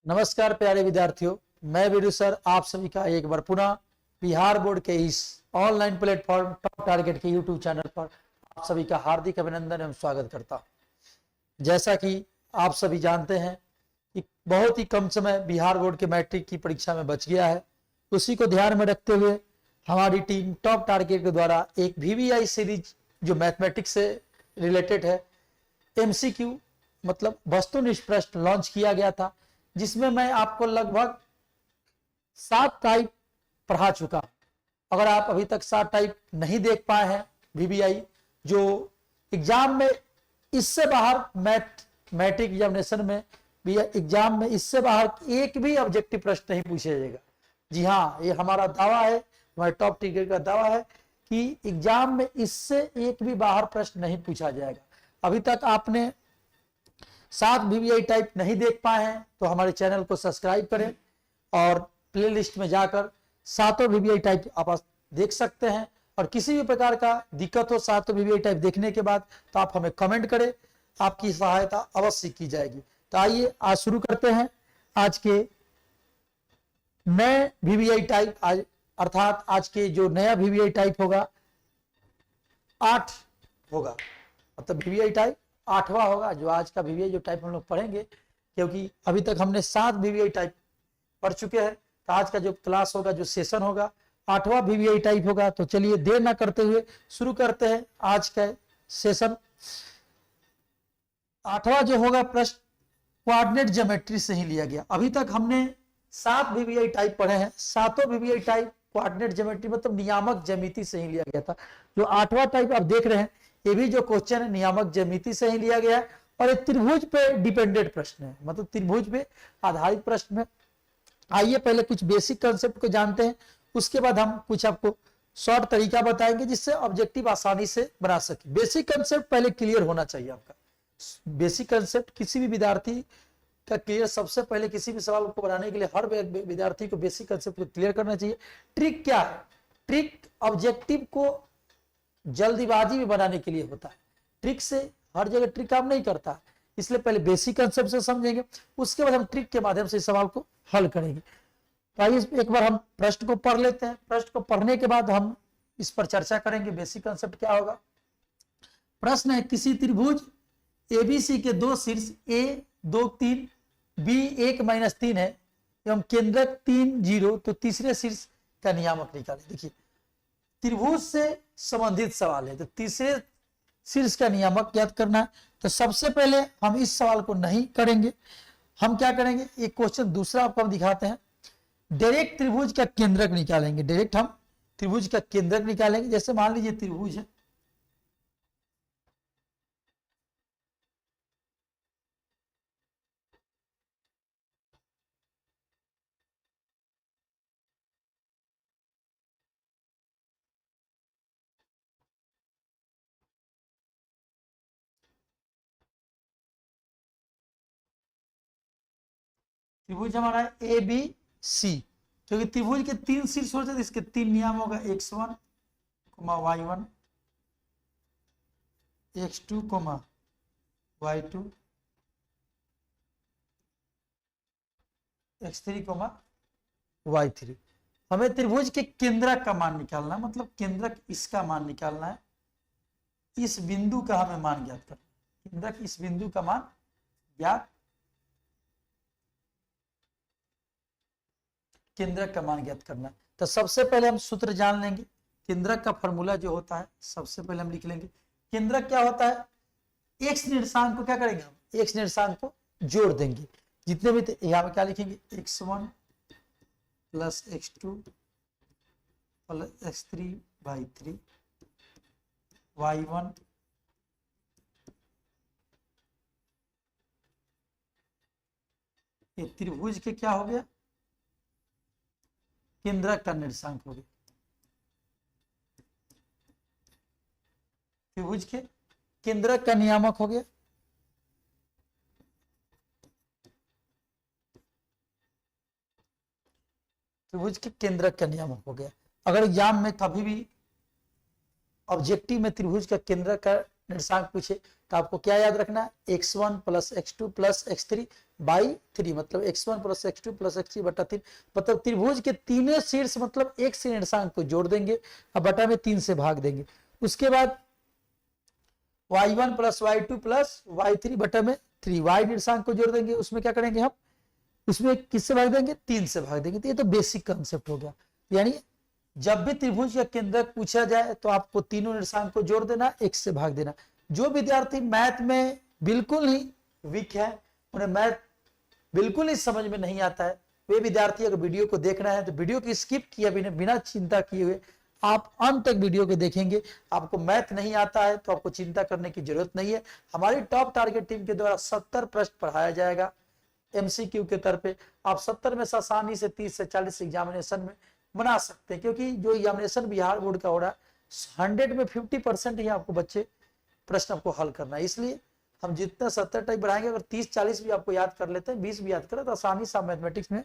नमस्कार प्यारे विद्यार्थियों, मैं वीरू सर आप सभी का एक बार पुनः बिहार बोर्ड के इस ऑनलाइन प्लेटफॉर्म टॉप टारगेट के यूट्यूब चैनल पर आप सभी का हार्दिक अभिनंदन एवं स्वागत करता हूं। जैसा कि आप सभी जानते हैं कि बहुत ही कम समय बिहार बोर्ड के मैट्रिक की परीक्षा में बच गया है। उसी को ध्यान में रखते हुए हमारी टीम टॉप टारगेट के द्वारा एक VVI सीरीज जो मैथमेटिक्स से रिलेटेड है, MCQ मतलब वस्तुनिष्ठ प्रश्न लॉन्च किया गया था, जिसमें मैं आपको लगभग 7 टाइप पढ़ा चुका। अगर आप अभी तक 7 टाइप नहीं देख पाए हैं VVI जो एग्जाम में इससे बाहर मैट्रिक एग्जामिनेशन में भी एग्जाम में इससे बाहर एक भी ऑब्जेक्टिव प्रश्न नहीं पूछा जाएगा। जी हाँ, ये हमारा दावा है, हमारे टॉप टिकट का दावा है कि एग्जाम में इससे एक भी बाहर प्रश्न नहीं पूछा जाएगा। अभी तक आपने 7 VVI टाइप नहीं देख पाए हैं तो हमारे चैनल को सब्सक्राइब करें और प्लेलिस्ट में जाकर 7 VVI टाइप आप देख सकते हैं। और किसी भी प्रकार का दिक्कत हो 7 VVI टाइप देखने के बाद तो आप हमें कमेंट करें, आपकी सहायता अवश्य की जाएगी। तो आइए आज शुरू करते हैं आज के नए VVI टाइप। आज अर्थात आज के जो नया VVI टाइप होगा 8 होगा, मतलब VVI टाइप 8वां होगा जो आज का VVI जो टाइप हम लोग पढ़ेंगे, क्योंकि अभी तक हमने 7 VVI टाइप पढ़ चुके हैं। तो आज का जो क्लास होगा, जो सेशन होगा, 8वां VVI टाइप होगा। तो चलिए देर ना करते हुए शुरू करते हैं आज का सेशन। 8वां जो होगा प्रश्न कोऑर्डिनेट ज्योमेट्री से ही लिया गया। अभी तक हमने 7 VVI टाइप पढ़े हैं, 7 VVI टाइप कोऑर्डिनेट ज्योमेट्री मतलब नियामक ज्यामिति से ही लिया गया था। जो 8वां टाइप आप देख रहे हैं ये भी जो क्वेश्चन है नियामक ज्यामिति से ही लिया गया है और एक त्रिभुज पे डिपेंडेंट प्रश्न है, मतलब त्रिभुज पे आधारित प्रश्न है। आइए पहले कुछ बेसिक कंसेप्ट को जानते हैं, उसके बाद हम कुछ आपको शॉर्ट तरीका बताएंगे जिससे ऑब्जेक्टिव आसानी से बना सके। बेसिक कंसेप्ट पहले क्लियर होना चाहिए आपका। बेसिक कंसेप्ट किसी भी विद्यार्थी का क्लियर, सबसे पहले किसी भी सवाल को बनाने के लिए हर विद्यार्थी को बेसिक कंसेप्ट को क्लियर करना चाहिए। ट्रिक क्या है? ट्रिक ऑब्जेक्टिव को जल्दीबाजी में बनाने के लिए होता है। ट्रिक से हर जगह ट्रिक काम नहीं करता है, इसलिए पहले बेसिक कंसेप्ट से समझेंगे, उसके बाद हम ट्रिक के माध्यम से इस सवाल को हल करेंगे। तो आइए एक बार हम प्रश्न को पढ़ लेते हैं। प्रश्न को पढ़ने के बाद हम इस पर चर्चा करेंगे बेसिक कंसेप्ट क्या होगा। प्रश्न है, किसी त्रिभुज ABC के 2 शीर्ष A 2 3 B 1 - 3 है एवं केंद्रक 3 0, तो तीसरे शीर्ष का नियामक निकालें। देखिए त्रिभुज से संबंधित सवाल है तो तीसरे शीर्ष का नियामक ज्ञात करना है। तो सबसे पहले हम इस सवाल को नहीं करेंगे, हम क्या करेंगे, एक क्वेश्चन दूसरा आपको हम दिखाते हैं। डायरेक्ट त्रिभुज का केंद्रक निकालेंगे। डायरेक्ट हम त्रिभुज का केंद्रक निकालेंगे। जैसे मान लीजिए त्रिभुज है, त्रिभुज हमारा है ABC, क्योंकि त्रिभुज के 3 शीर्ष होते हैं, इसके 3 नियम होगा x1, y1, x2, y2, x3, y3। हमें त्रिभुज के केंद्रक का मान निकालना है, मतलब केंद्रक इसका मान निकालना है। इस बिंदु का हमें मान ज्ञात करना है, केंद्रक इस बिंदु का मान ज्ञात, केंद्रक का मान ज्ञात करना है। तो सबसे पहले हम सूत्र जान लेंगे। केंद्रक का फॉर्मूला जो होता है सबसे पहले हम लिख लेंगे। केंद्रक क्या होता है, x निर्देशांक को क्या करेंगे, हम x निर्देशांक को जोड़ देंगे जितने भी थे। यहाँ पे क्या लिखेंगे, x1 + x2 + x3 y3 y1 ये त्रिभुज के क्या हो गया, केंद्रक का निर्देशांक हो गया। त्रिभुज के केंद्रक का नियामक हो गया। त्रिभुज के केंद्रक का नियामक हो गया। अगर एग्जाम में कभी भी ऑब्जेक्टिव में त्रिभुज का केंद्रक का निर्देशांक पूछे तो आपको क्या याद रखना है, x1 plus x2 plus x3 by 3, मतलब x1 plus x2 plus x3 बटा 3, मतलब त्रिभुज के तीनों शीर्ष मतलब एक से निर्देशांक को जोड़ देंगे और बटा में 3 से भाग देंगे। उसके बाद y1 plus y2 plus y3 बटा में 3, y निर्देशांक को जोड़ देंगे, उसमें क्या करेंगे हम, उसमें किससे भाग देंगे, 3 से भाग देंगे। तो ये तो बेसिक कंसेप्ट हो गया। यानी जब भी त्रिभुज का केंद्रक पूछा जाए तो आपको तीनों निर्देशांक को जोड़ देना, 1 से भाग देना। जो विद्यार्थी मैथ में बिल्कुल ही वीक है, उन्हें मैथ बिल्कुल ही समझ में नहीं आता है, वे विद्यार्थी अगर वीडियो को देखना है तो वीडियो को स्किप किए बिना चिंता किए हुए आप अंत तक वीडियो को देखेंगे। आपको मैथ नहीं आता है तो आपको चिंता करने की जरूरत नहीं है। हमारी टॉप टारगेट टीम के द्वारा 70 प्रश्न पढ़ाया जाएगा एमसीक्यू के तौर पे। आप 70 में से आसानी से 30 से 40 एग्जामिनेशन में बना सकते हैं, क्योंकि जो एग्जामिनेशन बिहार बोर्ड का हो रहा है 100 में 50% ही आपको बच्चे प्रश्न आपको हल करना है। इसलिए हम जितना 70 टाइप बढ़ाएंगे, अगर 30-40 भी आपको याद कर लेते हैं, 20 भी याद करें तो आसानी से आप मैथमेटिक्स में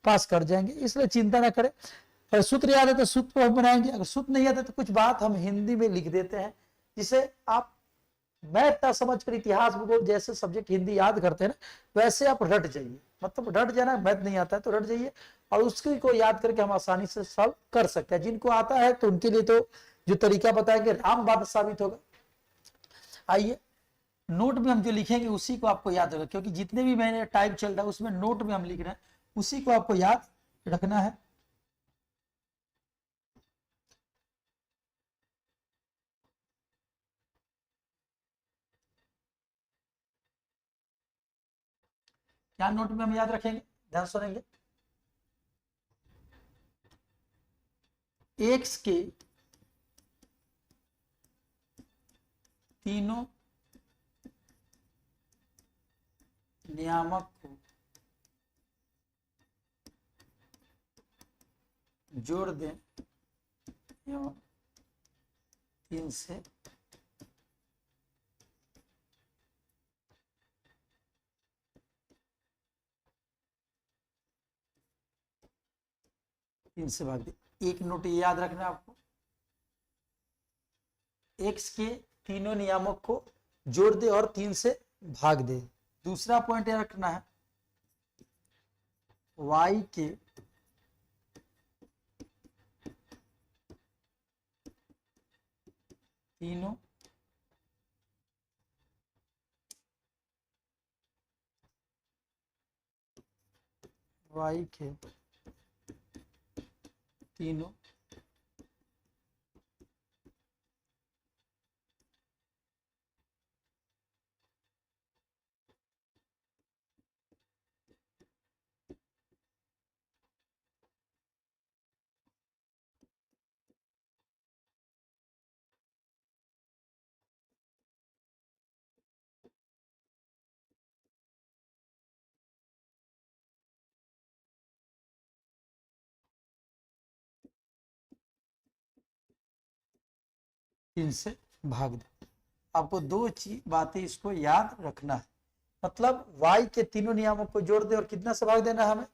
पास कर जाएंगे। इसलिए चिंता ना करें। अगर सूत्र याद है तो सूत्र को हम बनाएंगे, अगर सूत्र नहीं याद है तो कुछ बात हम हिंदी में लिख देते हैं, जिसे आप मैथ ना समझ कर इतिहास भूगोल जैसे सब्जेक्ट हिंदी याद करते हैं ना, वैसे आप रट जाइए, मतलब रट जाना। मैथ नहीं आता है तो रट जाइए और उसकी को याद करके हम आसानी से सॉल्व कर सकते हैं। जिनको आता है तो उनके लिए तो जो तरीका बताएंगे रामबाण साबित होगा। आइए नोट में हम जो लिखेंगे उसी को आपको याद रखना, क्योंकि जितने भी मैंने टाइप चल रहा है उसमें नोट में हम लिख रहे हैं, उसी को आपको याद रखना है। क्या नोट में हम याद रखेंगे, ध्यान सुनेंगे। एक्स के तीनों नियामक को जोड़ दें एवं 3 से भाग दे। एक नोट ये याद रखना है आपको, एक्स के तीनों नियामक को जोड़ दे और 3 से भाग दे। दूसरा पॉइंट याद रखना है, y के तीनों तीनों 3 से भाग दे। आपको 2 बातें इसको याद रखना है, मतलब y के तीनों नियामक को जोड़ दे और कितना से भाग देना है, हमें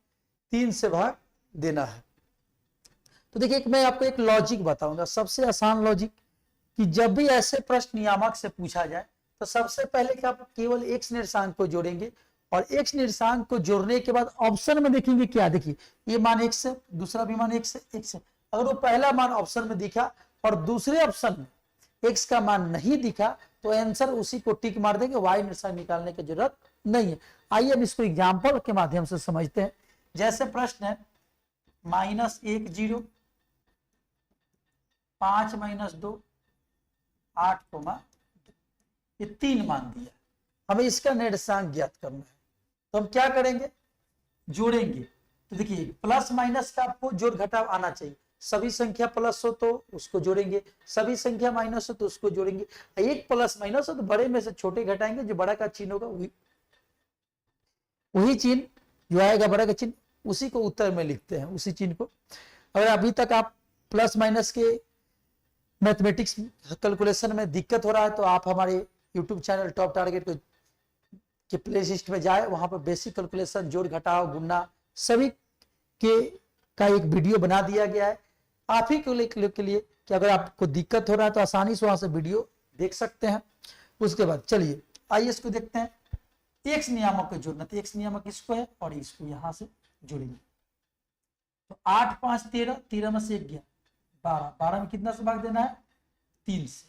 3 से भाग देना है। तो देखिए मैं आपको एक लॉजिक बताऊंगा, सबसे आसान लॉजिक, कि जब भी ऐसे प्रश्न नियामक से पूछा जाए तो सबसे पहले कि आप केवल x निर्देशांक को जोड़ेंगे और x निर्देशांक को जोड़ने के बाद ऑप्शन में देखेंगे क्या, देखिए ये मान x है, दूसरा भी मान x है। अगर वो पहला मान ऑप्शन में दिखा और दूसरे ऑप्शन में x का मान नहीं दिखा तो आंसर उसी को टिक मार देंगे, y निर्देशांक निकालने की जरूरत नहीं है। आइए अब इसको एग्जाम्पल के माध्यम से समझते हैं। जैसे प्रश्न है -1 0 5 - 2 8, ये 3 मान दिया, हमें इसका निर्देशांक ज्ञात करना है। तो हम क्या करेंगे, जोड़ेंगे। तो देखिए प्लस माइनस का आपको जोड़ घटाव आना चाहिए, सभी संख्या प्लस हो तो उसको जोड़ेंगे, सभी संख्या माइनस हो तो उसको जोड़ेंगे। एक प्लस माइनस हो तो बड़े में से छोटे घटाएंगे, जो बड़ा का चिन्ह होगा वही चिन्ह जो आएगा बड़ा का चिन्ह, उसी को उत्तर में लिखते हैं, उसी चिन्ह को। अगर अभी तक आप प्लस माइनस के मैथमेटिक्स कैलकुलेशन में दिक्कत हो रहा है तो आप हमारे यूट्यूब चैनल टॉप टारगेट के प्ले लिस्ट में जाए, वहां पर बेसिक कैलकुलेशन, जोड़ घटाव गुणा सभी का एक वीडियो बना दिया गया है आप ही के लिए कि अगर आपको दिक्कत हो रहा है तो आसानी से वहां से वीडियो देख सकते हैं। उसके बाद चलिए आइए इसको देखते हैं, एक्स नियामक को जोड़ना, तो एक्स नियामक इसको है और इसको यहां से जोड़ेंगे। तो 8 5 13, 13 में से 1 गया 12, 12 में कितना से भाग देना है 3 से,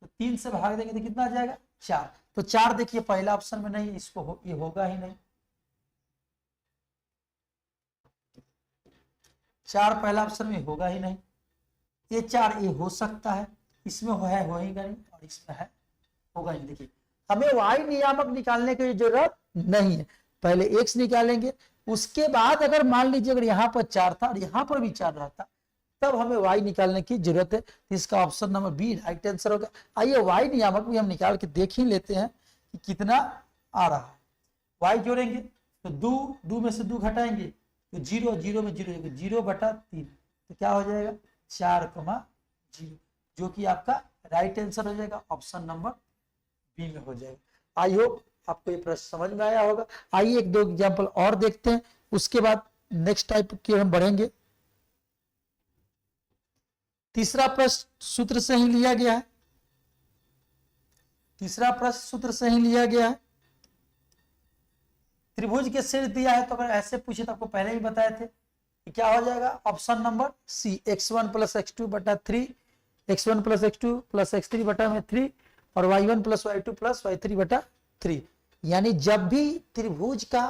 तो 3 से भाग देंगे तो कितना आ जाएगा 4। तो 4 देखिए पहला ऑप्शन में नहीं, इसको ये होगा ही नहीं, 4 पहला ऑप्शन में होगा ही नहीं, ये 4 ये हो सकता है, इसमें हो ही नहीं और इसमें है होगा ही। देखिए हमें वाई नियामक निकालने की जरूरत नहीं है, पहले एक्स निकालेंगे, उसके बाद अगर मान लीजिए अगर यहाँ पर 4 था और यहाँ पर भी 4 रहता तब हमें वाई निकालने की जरूरत है। इसका option number B right answer होगा। आइए वाई नियामक भी हम निकाल के देख ही लेते हैं कि कितना आ रहा है। वाई जोड़ेंगे तो 2 में से 2 घटाएंगे तो 0, 0 में 0, 0/3, तो क्या हो जाएगा 4,0, जो कि आपका राइट आंसर हो जाएगा, ऑप्शन नंबर बी में हो जाएगा। आई होप आपको ये प्रश्न समझ में आया होगा। आइए 1-2 एग्जाम्पल और देखते हैं, उसके बाद नेक्स्ट टाइप के हम बढ़ेंगे। तीसरा प्रश्न सूत्र से ही लिया गया है, तीसरा प्रश्न सूत्र से ही लिया गया है। त्रिभुज के शीर्ष दिया है, तो अगर ऐसे पूछे तो आपको पहले ही बताए थे कि क्या हो जाएगा, option number C, x1 + x2/3, x1 + x2 + x3/3 और y1 + y2 + y3/3। यानी जब भी त्रिभुज का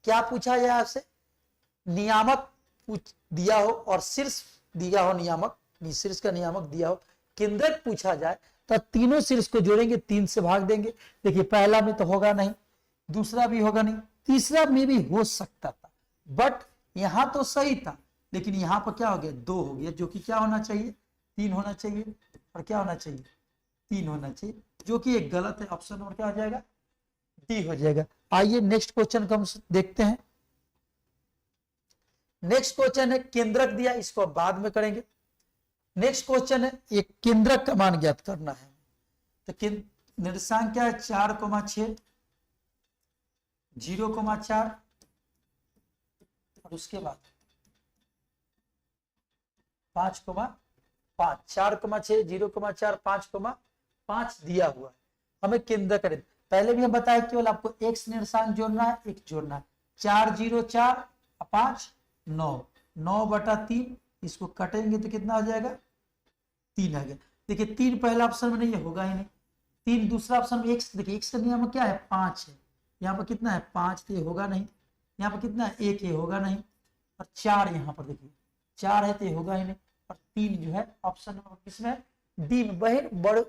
क्या पूछा जाए आपसे, नियामक दिया हो और शीर्ष दिया हो, नियामक शीर्ष का नियामक दिया हो, केंद्रक पूछा जाए तो तीनों शीर्ष को जोड़ेंगे, 3 से भाग देंगे। देखिए पहला में तो होगा नहीं, दूसरा भी होगा नहीं, तीसरा में भी हो सकता था, बट यहां तो सही था, लेकिन यहां पर क्या हो गया 2 हो गया, जो कि क्या होना चाहिए 3 होना चाहिए, और क्या होना चाहिए 3 होना चाहिए, जो कि एक गलत है। ऑप्शन नंबर क्या हो जाएगा डी हो जाएगा। आइए नेक्स्ट क्वेश्चन को हम देखते हैं। नेक्स्ट क्वेश्चन है केंद्रक दिया, इसको बाद में करेंगे। नेक्स्ट क्वेश्चन है एक केंद्रक का मान ज्ञात करना है, तो निर्देशांक क्या है 4,6, 0,4 और उसके बाद 5,5, 4,6, 0,4, 5,5 दिया हुआ है, हमें केंद्र करें। पहले भी हम बताए केवल आपको एक्स निर्देशांक जोड़ना है, एक जोड़ना है, 4 0 4 5 9, 9/3, इसको कटेंगे तो कितना आ जाएगा 3 आ गया। देखिए 3 पहला ऑप्शन में नहीं है, होगा ही नहीं, 3 दूसरा ऑप्शन में एक्स, देखिए एक्स का नियम क्या है 5 है, यहाँ पर कितना है 5, तो ये होगा नहीं, यहाँ पर कितना है 1, ये होगा नहीं, और 4 यहाँ पर देखिए 4 है तो ये होगा ही नहीं, और 3 जो है ऑप्शन नंबर किसमें डी में, बहन बड़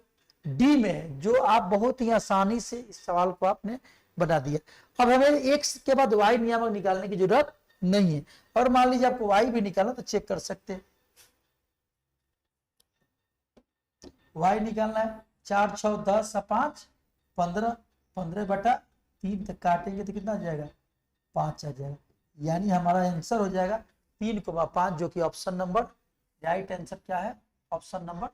डी में, जो आप बहुत ही आसानी से इस सवाल को आपने बना दिया। अब हमें एक्स के बाद वाई नियामक निकालने की जरूरत नहीं है, और मान लीजिए आपको वाई भी निकालना तो चेक कर सकते हैं। वाई निकालना है 4 6 10 5 15, 15/3 तक काटेंगे तो कितना आ जाएगा 5 आ जाएगा, यानी हमारा आंसर हो जाएगा 3,5, जो कि ऑप्शन नंबर राइट आंसर क्या है, ऑप्शन नंबर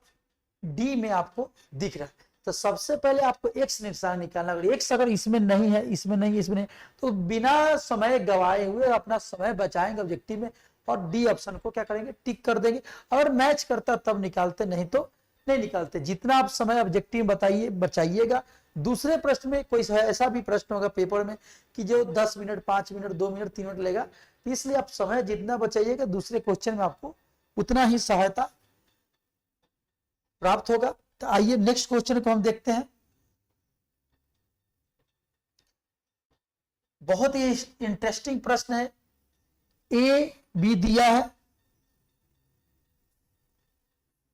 डी में आपको दिख रहा है। तो सबसे पहले आपको एक्स निर्देशांक निकालना, अगर एक्स अगर इसमें नहीं है, इसमें नहीं है, इसमें नहीं, तो बिना समय गवाए हुए अपना समय बचाएंगे ऑब्जेक्टिव में और डी ऑप्शन को क्या करेंगे टिक कर देंगे। अगर मैच करता तब निकालते, नहीं तो नहीं निकालते। जितना आप समय ऑब्जेक्टिव बताइए बचाइएगा। दूसरे प्रश्न में कोई ऐसा भी प्रश्न होगा पेपर में कि जो 10 मिनट 5 मिनट 2 मिनट 3 मिनट लेगा, इसलिए आप समय जितना बचाइएगा दूसरे क्वेश्चन में आपको उतना ही सहायता प्राप्त होगा। तो आइए नेक्स्ट क्वेश्चन को हम देखते हैं। बहुत ही इंटरेस्टिंग प्रश्न है। ए बी दिया है,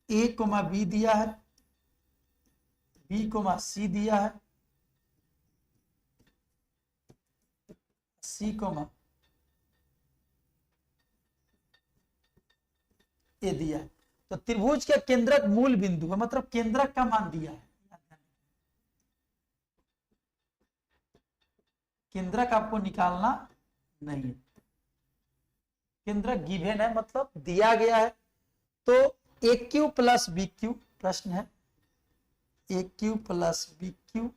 ए कोमा बी दिया है, बी कोमा सी दिया है, सी कोमा ए दिया है। तो त्रिभुज के केंद्रक मूल बिंदु है, मतलब केंद्रक का मान दिया है। केंद्रक आपको निकालना नहीं है, केंद्रक गिवन है मतलब दिया गया है। तो a cube plus b cube प्रश्न है, a cube plus b cube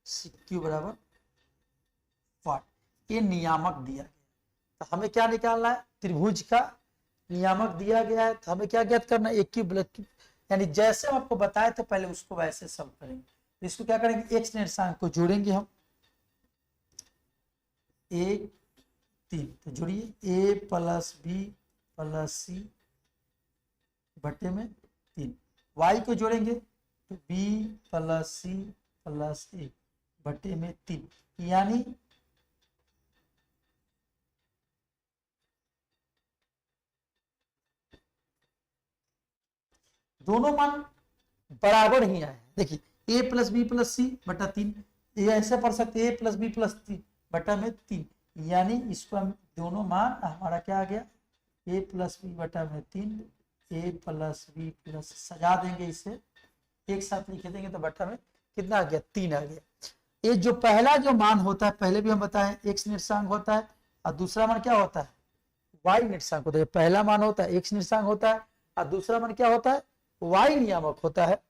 c cube बराबर 5, ये नियामक दिया गया। तो हमें क्या निकालना है, त्रिभुज का नियामक दिया गया है, तो हमें क्या ज्ञात करना है, ए क्यू प्लस यानी जैसे हम आपको बताए थे पहले उसको वैसे सॉल्व करेंगे। तो इसको क्या करेंगे, एक्स निर्देशांक को जोड़ेंगे हम, 1 3, तो जोड़िए a प्लस बी प्लस सी बटे में 3, y को जोड़ेंगे तो b प्लस सी प्लस ए बटे में 3, यानी दोनों मान बराबर ही आए। देखिए a plus B plus C बटा 3, ये ऐसे पढ़ सकते a प्लस बी प्लस 3 बटा में 3, यानी इसको हम दोनों मान हमारा क्या आ गया, a प्लस बी बटा में 3, a प्लस बी प्लस, सजा देंगे इसे, एक साथ लिख देंगे तो बटा में कितना आ गया, 3 आ गया। ये जो पहला जो मान होता है, पहले भी हम बताएं x निर्देशांक होता है और दूसरा मान क्या होता है, y निर्देशांक होता है। पहला मान होता है x निर्देशांक होता है और दूसरा मान क्या होता है, y नियामक होता है।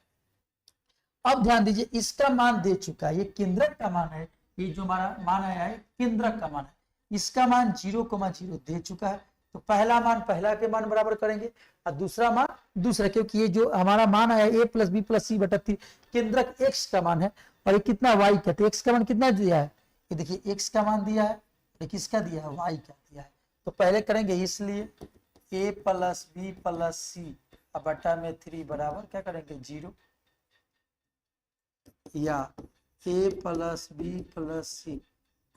अब ध्यान दीजिए, इसका मान दे चुका है, ये केंद्रक का मान है, ये जो हमारा मान आया है केंद्रक का मान है, इसका मान 0,0 दे चुका है। तो पहला मान पहला के मान बराबर करेंगे और दूसरा मान दूसरा, क्योंकि ये जो हमारा मान आया a plus B plus C बटा 3 केंद्रक x का मान है और ये कितना y का, तो x का मान कितना दिया है, ये देखिए x का मान दिया है, ये किसका दिया है, y का दिया है। तो पहले करेंगे, इसलिए a plus B plus C बटा में 3 बराबर क्या करेंगे 0, या a plus B plus C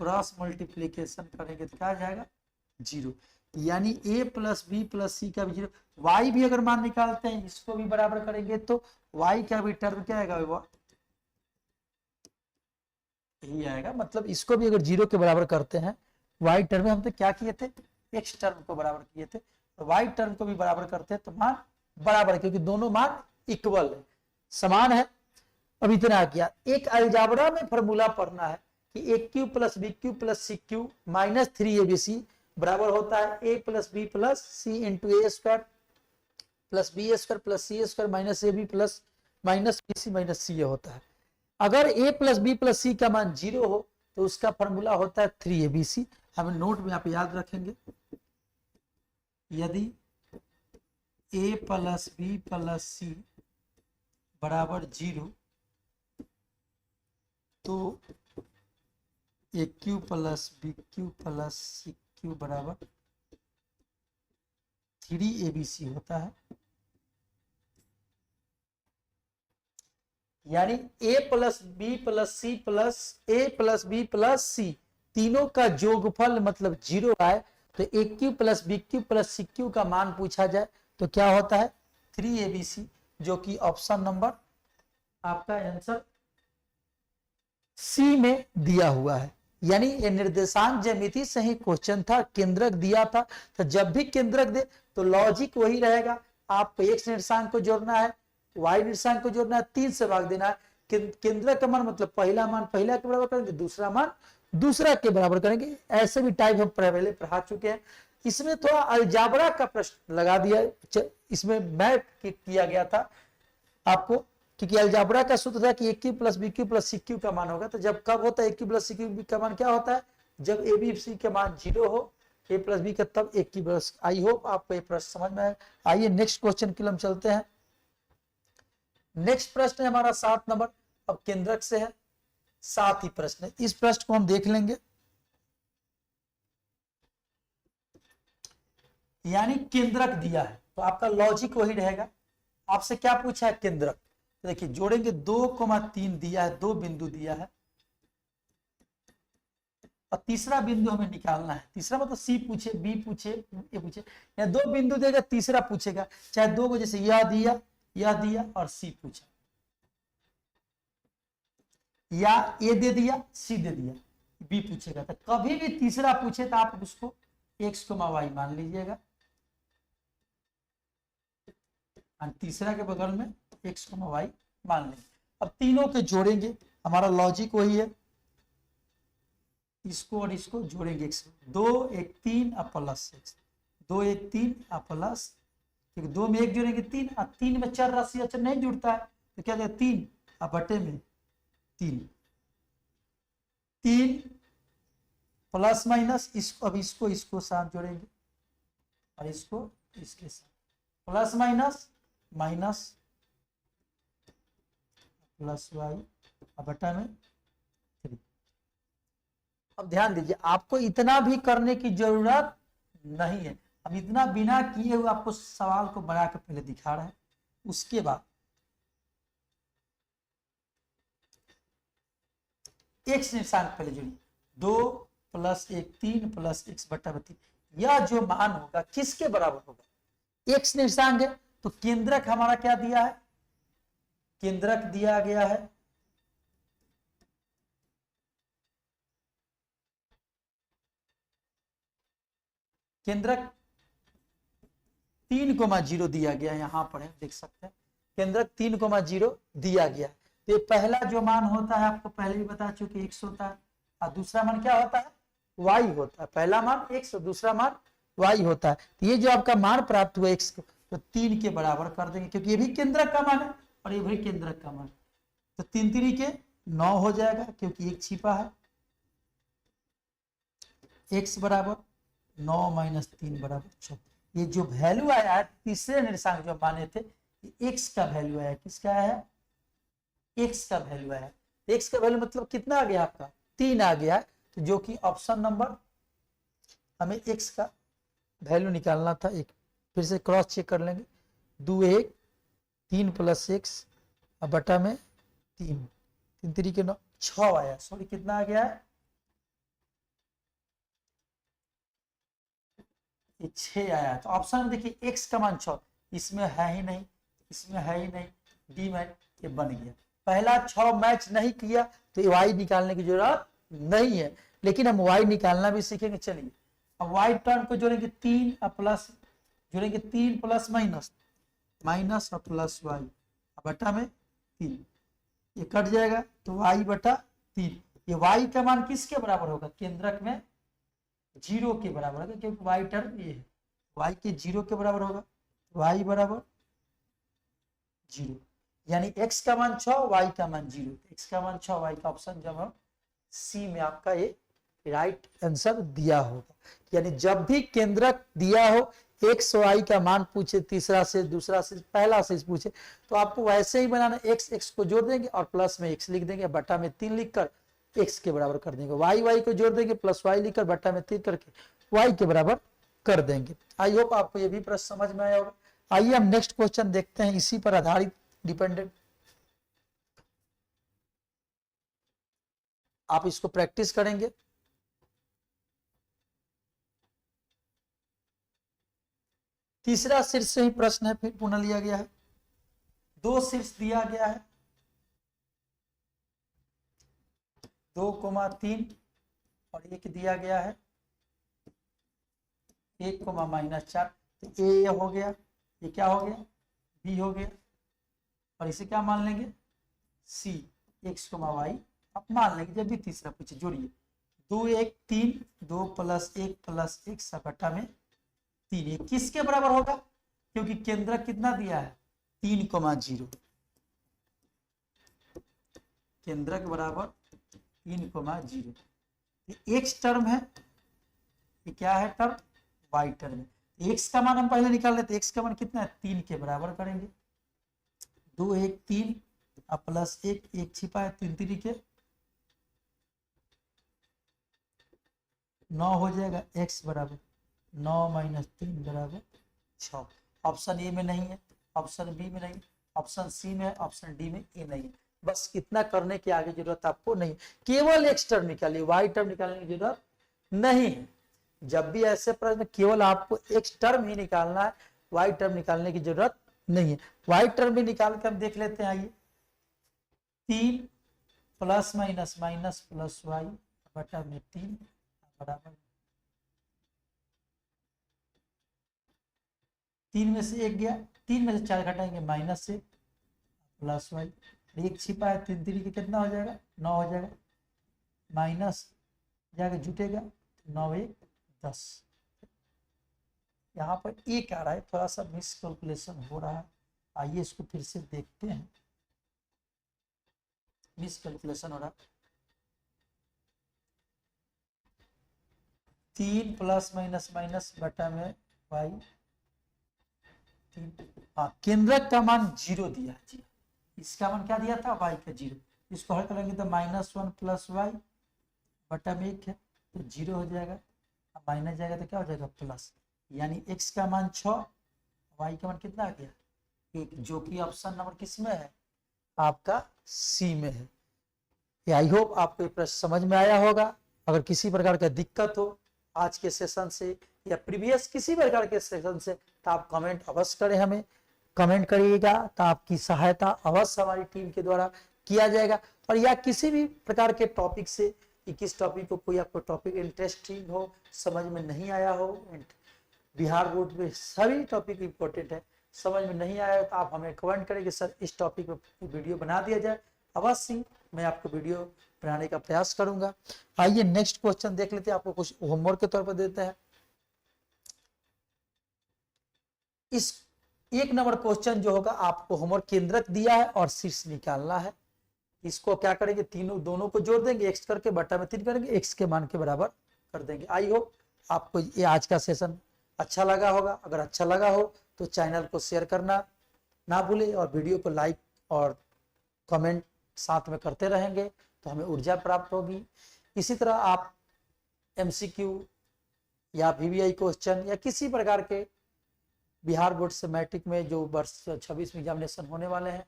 cross multiplication करेंगे तो क्या आ जाएगा 0, यानी a प्लस बी प्लस सी का भी 0। y भी अगर मान निकालते हैं, इसको भी बराबर करेंगे तो y का भी टर्म क्या आएगा, यही आएगा। मतलब इसको भी अगर 0 के बराबर करते हैं, y टर्म में हम तो क्या किए थे, x टर्म को बराबर किए थे, तो y टर्म को भी बराबर करते हैं तो मान बराबर है, क्योंकि दोनों मान इक्वल है, समान है। अब इतना किया, एक अलजाबरा में फॉर्मूला पढ़ना है कि a cube plus b cube plus c cube minus 3abc बराबर होता है a plus B plus c into a square plus b square plus c square minus a b plus minus b c minus c होता है। अगर a plus B plus सी का मान 0 हो तो उसका फॉर्मूला होता है 3abc। हमें नोट में आप याद रखेंगे, यदि a plus B plus c बराबर 0 तो a cube plus b cube plus c cube बराबर 3abc होता है। यानी a plus B plus c plus a plus B plus c तीनों का जोगफल मतलब 0 आए तो a cube plus b cube plus c cube का मान पूछा जाए तो क्या होता है 3abc, जो कि ऑप्शन नंबर आपका आंसर सी में दिया हुआ है। यानी ये निर्देशांक ज्यामिति से ही क्वेश्चन था, केंद्रक दिया था, तो जब भी केंद्रक दे तो लॉजिक वही रहेगा, आपको x निर्देशांक को जोड़ना है, y निर्देशांक को जोड़ना है, 3 से भाग देना है। केंद्रक का मान मतलब पहला मान पहला के बराबर करेंगे, दूसरा मान दूसरा के बराबर करेंगे। ऐसे भी टाइप हम पहले पढ़ा चुके हैं। इसमें थोड़ा अलजाबरा का प्रश्न लगा दिया, इसमें मैप किया गया था आपको, क्योंकि अलजाबरा का सूत्र था कि a cube plus b cube plus c cube का मान होगा। तो जब कब होता है a cube plus c cube का मान क्या होता है, जब ए बी सी का मान 0 हो, ए प्लस बी का तब ए क्यू प्लस। आई होप आपको ये प्रश्न समझ में आए। आइए नेक्स्ट क्वेश्चन के लिए हम चलते हैं। नेक्स्ट प्रश्न है हमारा 7 नंबर, अब केंद्रक से है, 7 ही प्रश्न है। इस प्रश्न को हम देख लेंगे। यानी केंद्रक दिया है तो आपका लॉजिक वही रहेगा। आपसे क्या पूछा है केंद्रक, तो देखिए जोड़ेंगे 2,3 दिया है, 2 बिंदु दिया है और तीसरा बिंदु हमें निकालना है। तीसरा मतलब सी पूछे, बी पूछे, ए पूछे, या 2 बिंदु देगा, तीसरा पूछेगा, चाहे 2 को, जैसे यह दिया और सी पूछा, या ए दे दिया सी दे दिया, बी पूछेगा। तो कभी भी तीसरा पूछे तो आप उसको x, y मान लीजिएगा, और तीसरा के बगल में x, y मान लेंगे। अब तीनों के जोड़ेंगे, हमारा लॉजिक वही है, इसको और इसको जोड़ेंगे, x 2 1 3 और प्लस x 2 1 3 और प्लस, क्योंकि 2 में 1 जोड़ेंगे 3 और 3 में 4 राशि अच्छा नहीं जुड़ता है तो क्या जाएगा 3 और बटे में 3 प्लस माइनस, इसको अब इसको साथ जोड़ेंगे और इसको इसके साथ, plus minus minus plus Y बटा में 3। अब ध्यान दीजिए, आपको इतना भी करने की जरूरत नहीं है। अब इतना बिना किए हुए आपको सवाल को बना के पहले दिखा रहे हैं, उसके बाद एक्स निर्देशांक पहले जोड़िए, 2 + 1 3 + x बटा 3। यह जो मान होगा किसके बराबर होगा? एक्स निर्देशांक है तो केंद्रक हमारा क्या दिया है? केंद्रक दिया गया है केंद्रक 3,0 दिया गया है, यहां पर है देख सकते हैं, केंद्रक 3,0 दिया गया है। तो ये पहला जो मान होता है आपको पहले भी बता चुके x होता है, और दूसरा मान क्या होता है? y होता है। पहला मान x और दूसरा मान y होता है। तो ये जो आपका मान प्राप्त हुआ x तो 3 के बराबर कर देंगे, क्योंकि ये भी केंद्रक का मान है और ये भी केंद्रक का मान। तो 3 3 के 9 हो जाएगा, क्योंकि एक छिपा है। x बराबर 9 - 3 बराबर 6। ये जो वैल्यू आया है तीसरे निर्देशांक जो माने थे, x का वैल्यू आया। किसका है? x का वैल्यू आया। x का वैल्यू मतलब कितना आ गया आपका? 3 आ गया। तो जो कि ऑप्शन नंबर, हमें x का वैल्यू निकालना था। एक फिर से क्रॉस चेक कर लेंगे, 2 1 3 + x बटा में 3 3 3 के 9 6 आया। सॉरी, कितना आ गया है? ये 6 आया। तो ऑप्शन में देखिए x का मान 6, इसमें है ही नहीं, इसमें है ही नहीं, डी में ये बन गया। पहला 6 मैच नहीं किया तो y निकालने की जरूरत नहीं है, लेकिन हम y निकालना भी सीखेंगे। चलिए अब y टर्म को जोड़ेंगे, 3 प्लस जोड़ेंगे, 3 प्लस माइनस माइनस और प्लस y बटा में 3, ये कट जाएगा तो y बटा 3। ये y का मान किसके बराबर होगा? केंद्रक में 0 के बराबर होगा, क्योंकि y टर्म ये है, y के 0 के बराबर होगा। y बराबर 0, यानी x का मान 6 y का मान 0। x का मान 6 y का ऑप्शन जब हम सी में आपका ये राइट आंसर दिया होगा। यानी जब भी केंद्रक दिया हो, x y का मान पूछे, तीसरा से दूसरा से पहला से पूछे, तो आपको वैसे ही बनाना, x x को जोड़ देंगे और प्लस में x लिख देंगे, बटा में 3 लिखकर x के बराबर कर देंगे। y y को जोड़ देंगे, प्लस y लिखकर बटा में 3 करके y के बराबर कर देंगे। आई होप आपको ये भी प्रश्न समझ में आया होगा। आइए हम नेक्स्ट क्वेश्चन देखते हैं, इसी पर आधारित डिपेंडेंट। आप इसको प्रैक्टिस करेंगे। तीसरा शीर्ष से ही प्रश्न है, फिर पुनः लिया गया है। 2 शीर्ष दिया गया है, 2,3 और 1 दिया गया है, 1,-4। तो ए हो गया, ये क्या हो गया? बी हो गया, और इसे क्या मान लेंगे? सी, x, y। आप मान लेंगे जब भी तीसरा पूछे। जोड़िए, 2 1 3 2 + 1 + x बटा में 3। ये किसके बराबर होगा? क्योंकि केंद्रक कितना दिया है? 3,0। केंद्रक बराबर 3,0। ये x टर्म है, ये क्या है टर्म? y टर्म है। x का मान हम पहले निकाल लेते। x का मान कितना है? 3 के बराबर करेंगे। 2 1 3 + 1 1 छिपा है, 3 3 के 9 हो जाएगा। x बराबर 9 - 3 बराबर 6। ऑप्शन ए में नहीं है, ऑप्शन बी में नहीं, ऑप्शन सी में, ऑप्शन डी में ए नहीं है। बस इतना करने की आगे जरूरत आपको नहीं, केवल x टर्म निकालिए, y टर्म निकालने की जरूरत नहीं है। जब भी ऐसे प्रश्न, केवल आपको x टर्म ही निकालना है, y टर्म निकालने की जरूरत नहीं है। y टर्म भी निकाल कर हम देख लेते हैं। आइए, 3 + माइनस प्लस y बटा में 3 बराबर 3 में से 1 गया, 3 में से 4 घटाएंगे, माइनस से प्लस y, 1 छिपा है, 3 3 के कितना हो जाएगा? 9 हो जाएगा, माइनस जाके जुटेगा, 9 1 10। यहाँ पर 1 आ रहा है, थोड़ा सा मिस कैलकुलेशन हो रहा है। आइए इसको फिर से देखते हैं, मिस कैलकुलेशन हो रहा है। 3 + माइनस बटा में y 3। हाँ, केंद्रक का मान 0 दिया है जी, इसका मान क्या दिया था, y का 0। इसको हल करेंगे तो -1 + y बटा में 1 है तो 0 हो जाएगा, माइनस जाएगा तो क्या हो जाएगा प्लस, यानी x का मान 6, y का मान कितना आ गया 1, जो कि ऑप्शन नंबर किस में है, आपका सी में है। आई होप आपको ये प्रश्न समझ में आया होगा। अगर किसी प्रकार का दिक्कत हो आज के सेशन से या प्रीवियस किसी प्रकार के सेशन से तो आप कमेंट अवश्य करें, हमें कमेंट करिएगा तो आपकी सहायता अवश्य हमारी टीम के द्वारा किया जाएगा। और या किसी भी प्रकार के टॉपिक से कि किस टॉपिक को कोई आपको टॉपिक इंटरेस्टिंग हो, समझ में नहीं आया हो, बिहार बोर्ड में सभी टॉपिक इंपॉर्टेंट है, समझ में नहीं आया तो आप हमें कमेंट करें कि सर इस टॉपिक पे वीडियो बना दिया जाए, अवश्य मैं आपको वीडियो बनाने का प्रयास करूंगा। आइए नेक्स्ट क्वेश्चन देख लेते हैं, आपको कुछ होमवर्क के तौर पर देते हैं। इस 1 नंबर क्वेश्चन जो होगा आपको होमवर्क केंद्रक दिया है और शीर्ष निकालना है। इसको क्या करेंगे, तीनों दोनों को जोड़ देंगे, x करके बटा में 3 करेंगे, x के मान के बराबर कर देंगे। आई होप आपको ये आज का सेशन अच्छा लगा होगा। अगर अच्छा लगा हो तो चैनल को शेयर करना ना भूले और वीडियो को लाइक और कमेंट साथ में करते रहेंगे तो हमें ऊर्जा प्राप्त होगी। इसी तरह आप MCQ या VVI क्वेश्चन या किसी प्रकार के बिहार बोर्ड से मैट्रिक में जो वर्ष 26 में एग्जामिनेशन होने वाले हैं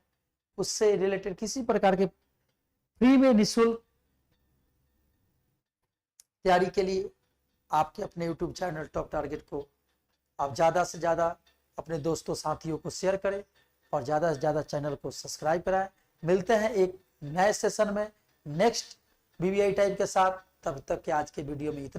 उससे रिलेटेड किसी प्रकार के फ्री में निःशुल्क तैयारी के लिए आपके अपने YouTube चैनल टॉप टारगेट को आप ज़्यादा से ज़्यादा अपने दोस्तों साथियों को शेयर करें और ज़्यादा से ज़्यादा चैनल को सब्सक्राइब कराएं। मिलते हैं एक नए सेशन में नेक्स्ट VVI टाइप के साथ, तब तक के आज के वीडियो में इतना।